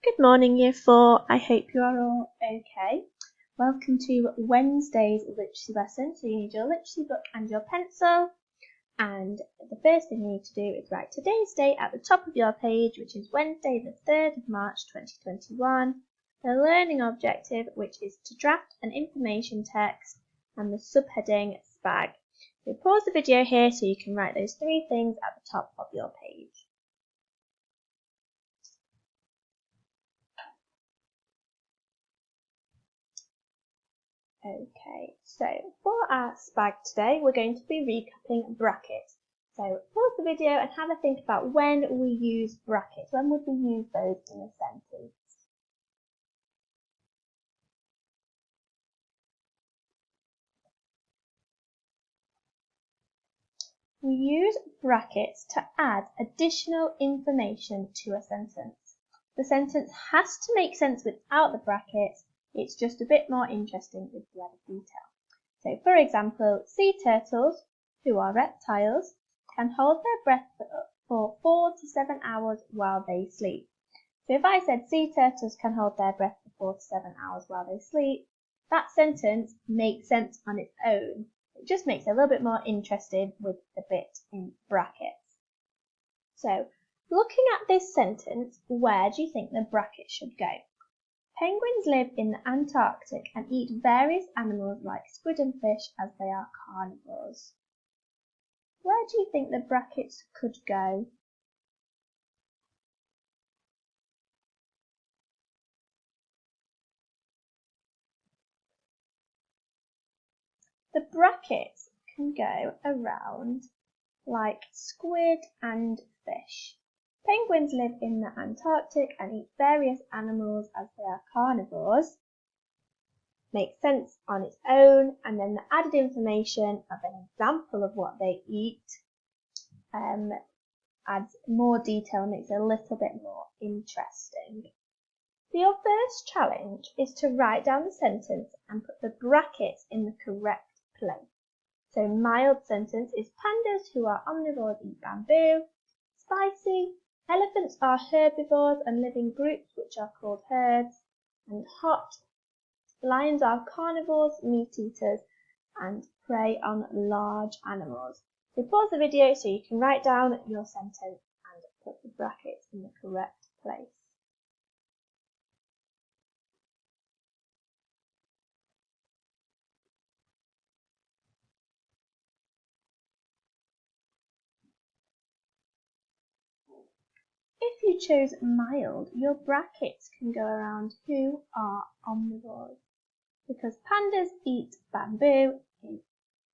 Good morning, Year 4. I hope you are all okay. Welcome to Wednesday's literacy lesson. So you need your literacy book and your pencil. And the first thing you need to do is write today's date at the top of your page, which is Wednesday the 3rd of March 2021. The learning objective, which is to draft an information text, and the subheading SPAG. So pause the video here so you can write those three things at the top of your page. Okay, so for our SPAG today, we're going to be recapping brackets. So pause the video and have a think about when we use brackets. When would we use those in a sentence? We use brackets to add additional information to a sentence. The sentence has to make sense without the brackets. It's just a bit more interesting with the added detail. So for example, sea turtles, who are reptiles, can hold their breath for 4 to 7 hours while they sleep. So if I said sea turtles can hold their breath for 4 to 7 hours while they sleep, that sentence makes sense on its own. It just makes it a little bit more interesting with the bit in brackets. So looking at this sentence, where do you think the bracket should go? Penguins live in the Antarctic and eat various animals like squid and fish as they are carnivores. Where do you think the brackets could go? The brackets can go around like squid and fish. Penguins live in the Antarctic and eat various animals as they are carnivores. Makes sense on its own, and then the added information of an example of what they eat adds more detail and makes it a little bit more interesting. So your first challenge is to write down the sentence and put the brackets in the correct place. So mild sentence is pandas who are omnivores eat bamboo. Spicy, elephants are herbivores and live in groups which are called herds. And hot, lions are carnivores, meat eaters, and prey on large animals. So pause the video so you can write down your sentence and put the brackets in the correct place. If you chose mild, your brackets can go around who are omnivores. Because pandas eat bamboo is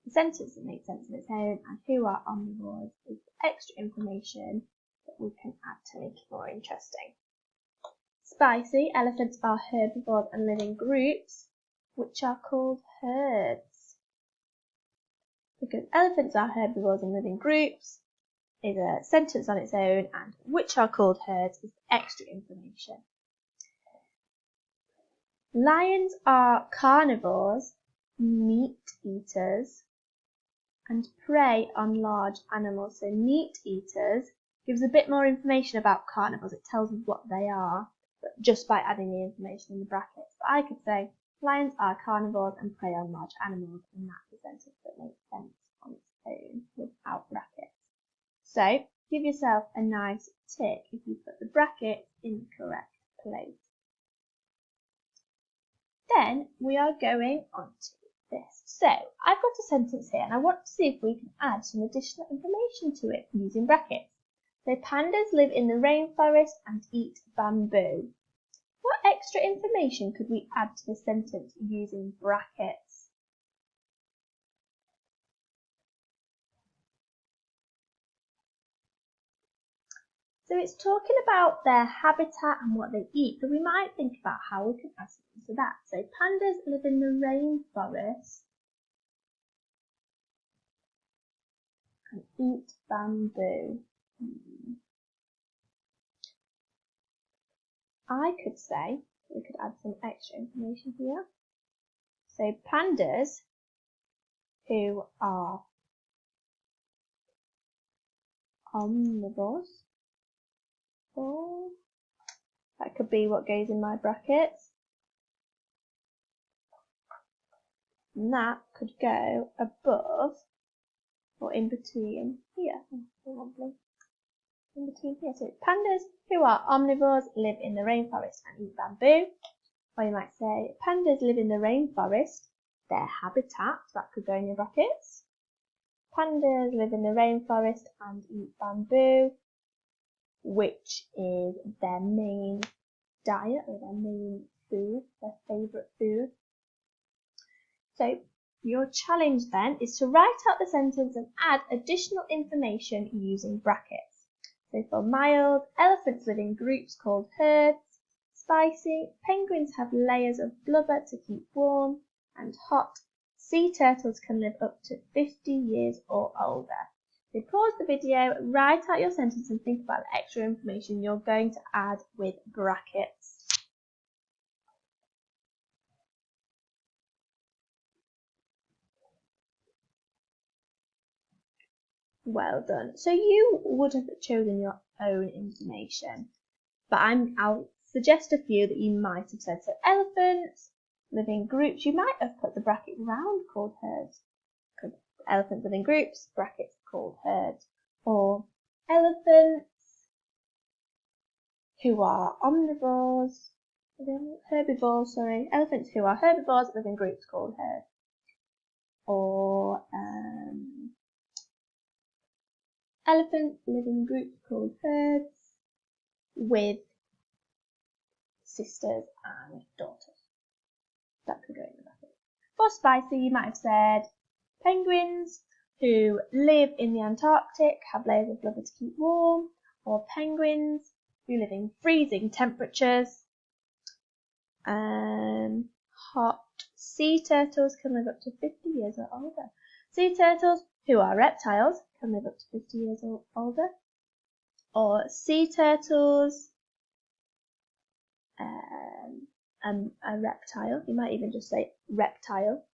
the sentence that makes sense on its own, and who are omnivores is extra information that we can add to make it more interesting. Spicy, elephants are herbivores and live in groups, which are called herds. Because elephants are herbivores and live in groups is a sentence on its own, and which are called herds is extra information. Lions are carnivores, meat eaters, and prey on large animals. So meat eaters gives a bit more information about carnivores. It tells us what they are, but just by adding the information in the brackets. But I could say lions are carnivores and prey on large animals, and that's a sentence that makes sense on its own without brackets. So give yourself a nice tick if you put the brackets in the correct place. Then we are going on to this. So I've got a sentence here and I want to see if we can add some additional information to it using brackets. So pandas live in the rainforest and eat bamboo. What extra information could we add to this sentence using brackets? So it's talking about their habitat and what they eat, so we might think about how we can add something to that. So pandas live in the rainforest and eat bamboo. I could say, we could add some extra information here. So pandas who are omnivores, or that could be what goes in my brackets. And that could go above or in between here. In between here. So pandas who are omnivores live in the rainforest and eat bamboo. Or you might say pandas live in the rainforest. Their habitat, that could go in your brackets. Pandas live in the rainforest and eat bamboo, which is their main diet or their main food, their favourite food. So your challenge then is to write out the sentence and add additional information using brackets. So for mild, elephants live in groups called herds. Spicy, penguins have layers of blubber to keep warm. And hot, sea turtles can live up to 50 years or older. So pause the video, write out your sentence and think about the extra information you're going to add with brackets. Well done. So you would have chosen your own information, but I'll suggest a few that you might have said. So elephants live in groups. You might have put the bracket round called herds. Elephants live in groups, brackets called herds. Or elephants who are omnivores, herbivores, sorry. Elephants who are herbivores live in groups called herds. Or elephants live in groups called herds with sisters and daughters. That could go in the bracket. For spicy, you might have said penguins who live in the Antarctic have layers of blubber to keep warm, or penguins who live in freezing temperatures. Hot sea turtles can live up to 50 years or older. Sea turtles who are reptiles can live up to 50 years or older. Or sea turtles, a reptile. You might even just say reptile.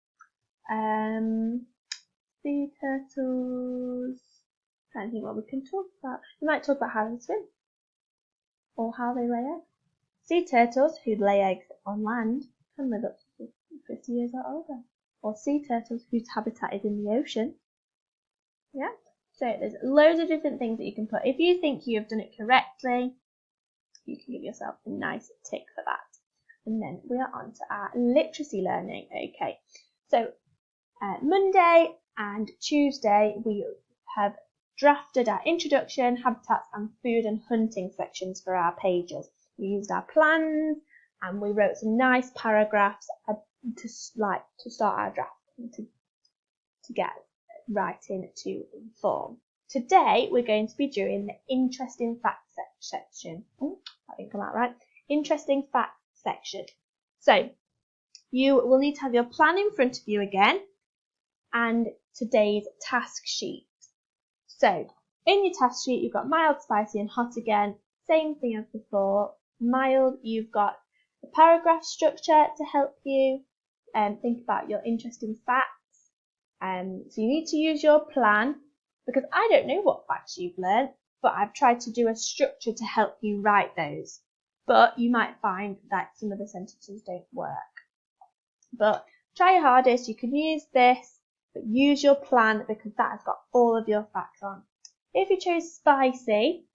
Sea turtles. I don't think what we can talk about. You might talk about how they swim or how they lay eggs. Sea turtles who lay eggs on land can live up to 50 years or older. Or sea turtles whose habitat is in the ocean. Yeah. So there's loads of different things that you can put. If you think you have done it correctly, you can give yourself a nice tick for that. And then we are on to our literacy learning. Okay. So Monday and Tuesday we have drafted our introduction, habitats and food and hunting sections for our pages. We used our plans and we wrote some nice paragraphs to start our draft and to get writing to inform. Today we're going to be doing the interesting facts section. Oh, that didn't come out right. Interesting facts section. So you will need to have your plan in front of you again and today's task sheet. So in your task sheet you've got mild, spicy and hot again. Same thing as before. Mild, you've got the paragraph structure to help you think about your interesting facts. So you need to use your plan because I don't know what facts you've learnt, but I've tried to do a structure to help you write those. But you might find that some of the sentences don't work. But try your hardest. You can use this, but use your plan because that has got all of your facts on. If you chose spicy,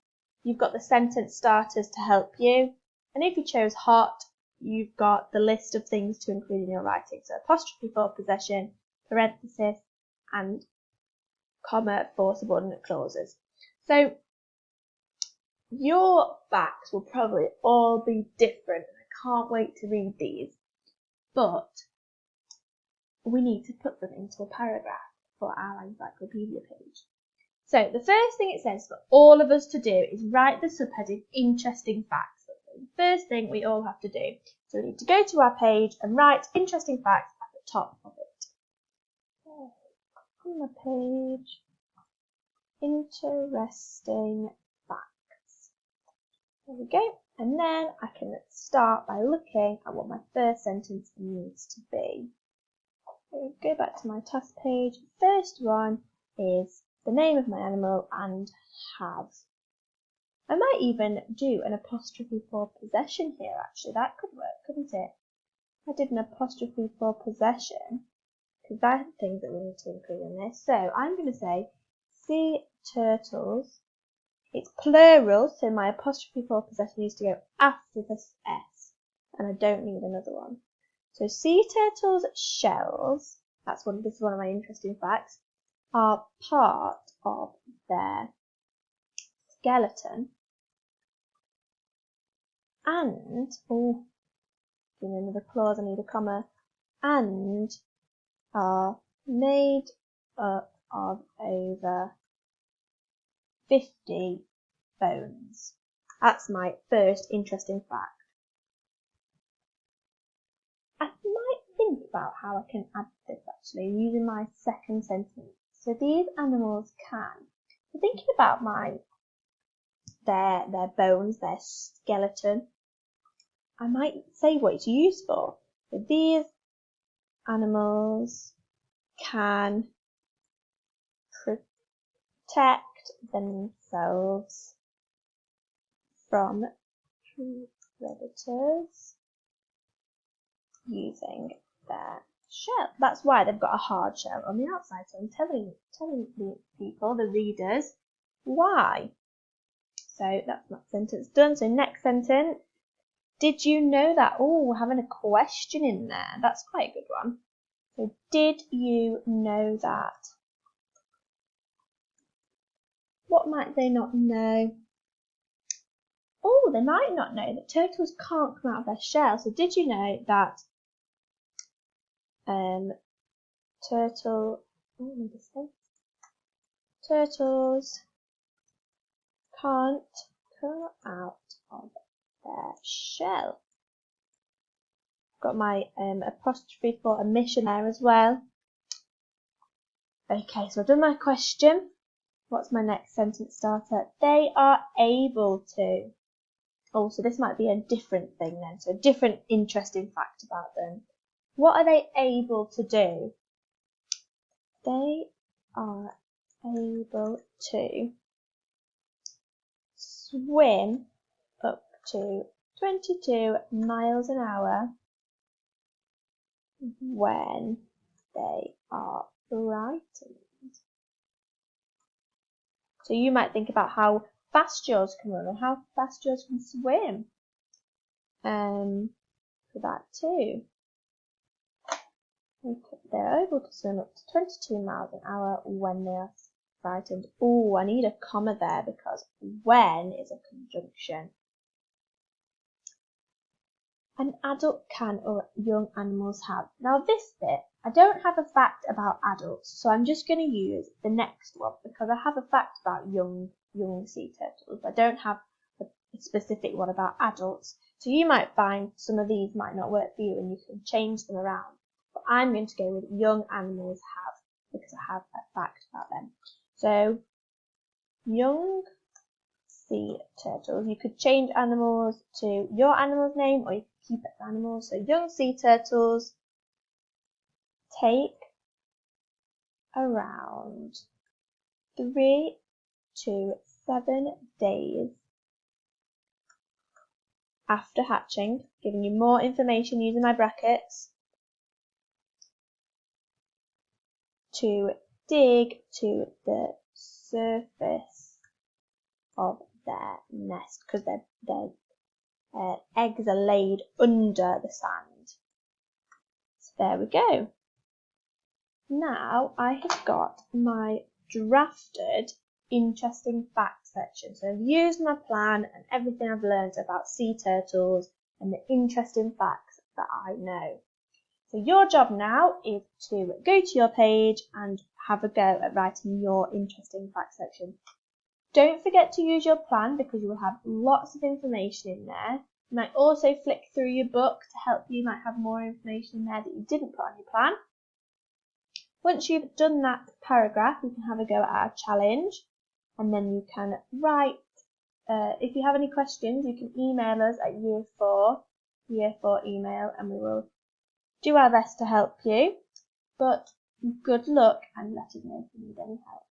you've got the sentence starters to help you. And if you chose hot, you've got the list of things to include in your writing. So apostrophe for possession, parenthesis, and comma for subordinate clauses. So your facts will probably all be different. I can't wait to read these. But we need to put them into a paragraph for our encyclopedia page. So the first thing it says for all of us to do is write the subheading interesting facts. That's the first thing we all have to do. So we need to go to our page and write interesting facts at the top of it. On the page, interesting facts. There we go. And then I can start by looking at what my first sentence needs to be. So go back to my task page. First one is the name of my animal and have. I might even do an apostrophe for possession here, actually. That could work, couldn't it? I did an apostrophe for possession, because that's things that we need to include in this. So I'm going to say sea turtles. It's plural, so my apostrophe for possession needs to go after this S, and I don't need another one. So sea turtles' shells, this is one of my interesting facts, are part of their skeleton, and, give me another clause, I need a comma, and are made up of over 50 bones. That's my first interesting fact. I might think about how I can add this actually using my second sentence. So these animals can. So thinking about their bones, their skeleton, I might say what it's used for. So these animals can protect themselves from predators using their shell. That's why they've got a hard shell on the outside. So I'm telling the people, the readers, why. So that's that sentence done. So next sentence. Did you know that? Oh, we're having a question in there. That's quite a good one. So did you know that? What might they not know? Oh, they might not know that turtles can't come out of their shell. So did you know that turtles can't come out of their shell? Got my apostrophe for omission there as well. Okay, so I've done my question. What's my next sentence starter? They are able to. Oh, so this might be a different thing then. So a different interesting fact about them. What are they able to do? They are able to swim up to 22 miles an hour when they are frightened. So you might think about how fast yours can run or how fast yours can swim. For that too. Okay, they're able to swim up to 22 miles an hour when they are frightened. Oh, I need a comma there because when is a conjunction. An adult can or young animals have. Now this bit, I don't have a fact about adults, so I'm just going to use the next one because I have a fact about young sea turtles. I don't have a specific one about adults. So you might find some of these might not work for you and you can change them around. But I'm going to go with young animals have because I have a fact about them. So young sea turtles. You could change animals to your animal's name or you could keep it as animals. So young sea turtles take around 3 to 7 days after hatching, giving you more information using my brackets, to dig to the surface of their nest because their eggs are laid under the sand. So there we go. Now I have got my drafted interesting facts section. So I've used my plan and everything I've learned about sea turtles and the interesting facts that I know. So your job now is to go to your page and have a go at writing your interesting facts section. Don't forget to use your plan because you will have lots of information in there. You might also flick through your book to help you. You might have more information in there that you didn't put on your plan. Once you've done that paragraph, you can have a go at our challenge and then you can write. If you have any questions, you can email us at year 4 email, and we will do our best to help you. But good luck and let us know if you need any help.